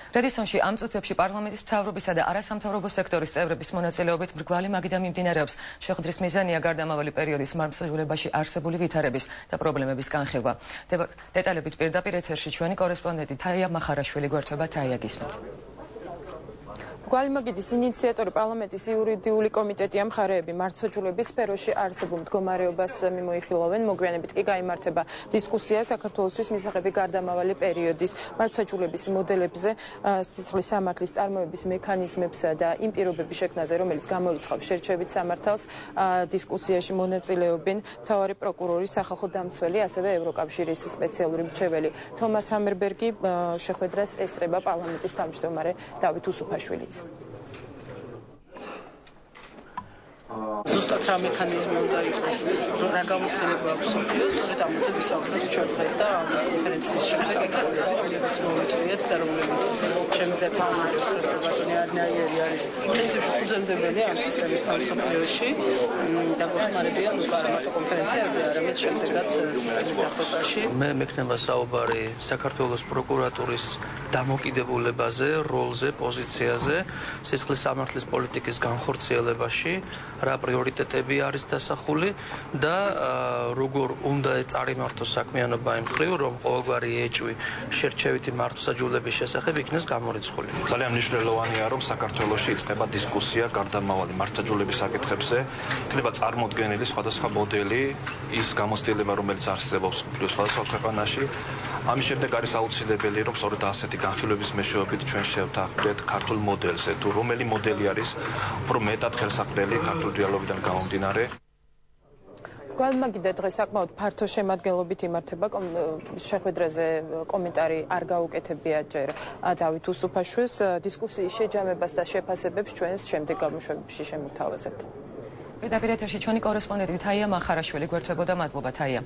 რედისონში ამ წუთებში პარლამენტის მთავრობისა და არასამთავრობო სექტორის წევრების მონაწილეობით მრგვალი მაგიდა მიმდინარეობს. შეხვედრის მიზანია გარდამავალი პერიოდის მართლმსაჯულებაში არსებული ვითარების და პრობლემების განხილვა. დეტალებით პირდაპირ ეთერში ჩვენი კორესპონდენტი თაია მახარაშვილი გვერდება. თაია, გისმენთ. მრგვალი მაგიდის ინიციატორი პარლამენტის იურიდიული კომიტეტი მხარეები მართლმსაჯულების სფეროში არსებულ მდგომარეობას მიმოიხილავენ. მოგვიანებით კი გაიმართება დისკუსია საქართველოსთვის მისაღები გარდამავალი პერიოდის მართლმსაჯულების მოდელებზე, სისხლის სამართლის წარმოების მექანიზმებსა და იმ პირობების შექმნაზე, რომელიც გამოიცხავს შერჩევით სამართალს. დისკუსიაში მონაწილეობენ მთავარი პროკურორი, სახალხო დამცველი, ასევე ევროკავშირის სპეციალური მრჩეველი თომას ჰამერბერგი. შეხვედრას ესწრება პარლამენტის თავმჯდომარე დავით უსუფაშვილიც. ზუსტად რა მექანიზმი უნდა იყოს, რა გამოცდილება აქვს მსოფლიოს, სწორედ ამაზე ვისაუბრებთ ჩვენ დღეს და ამ კონფერენციის შემდეგ ექსპერტები, რომლებიც მოიწვიეთ და რომლებიც შემიძლია თავმოყრას ბატონი არნაიერი არის პრინციპში ფუძემდებელი ამ სისტემის მსოფლიოში და გვეხმარებიან უკვე არა მარტო კონფერენციაზე, არამედ შემდეგაც სისტემის დახვეწაში. მე მექნება საუბარი საქართველოს პროკურატურის დამოკიდებულებაზე, როლზე, პოზიციაზე, სისხლის სამართლის პოლიტიკის განხორციელებაში, რა პრიორიტეტები არის დასახული და როგორ უნდა წარიმართოს საქმიანობა იმ მხრივ, რომ ყოველგვარი ეჭვი შერჩევითი მართლმსაჯულების შესახებ იქნეს გამორიცხული. ძალიან მნიშვნელოვანია, რომ საქართველოში იწყება დისკუსია გარდამავალი მართლმსაჯულების საკითხებზე, იქნება წარმოდგენილი სხვადასხვა მოდელი, ის გამოცდილება, რომელიც არსებობს მსოფლიოს სხვადასხვა ქვეყანაში. ამის შემდეგ არის აუცილებელი, რომ სწორედ ასეთი განხილვების მეშვეობით ჩვენ შევთანხმდეთ ქართულ მოდელზე, თუ რომელი მოდელი არის უფრო მეტად ხელსაყრელი ქართულ დიალოგიდან გამომდინარე. მრგვალი მაგიდა დღეს საკმაოდ ფართო შემადგენლობით იმართება. შეხვედრაზე კომენტარი არ გაუკეთებია ჯერ დავით უსუფაშვილს. დისკუსიის შეჯამებას და შეფასებებს ჩვენს შემდეგ გამოშვებებში შემოგთავაზებთ. პირდაპირ ეთერში ჩვენი კორესპონდენტი თაია მახარაშვილი გვერდებოდა. მადლობა, თაია.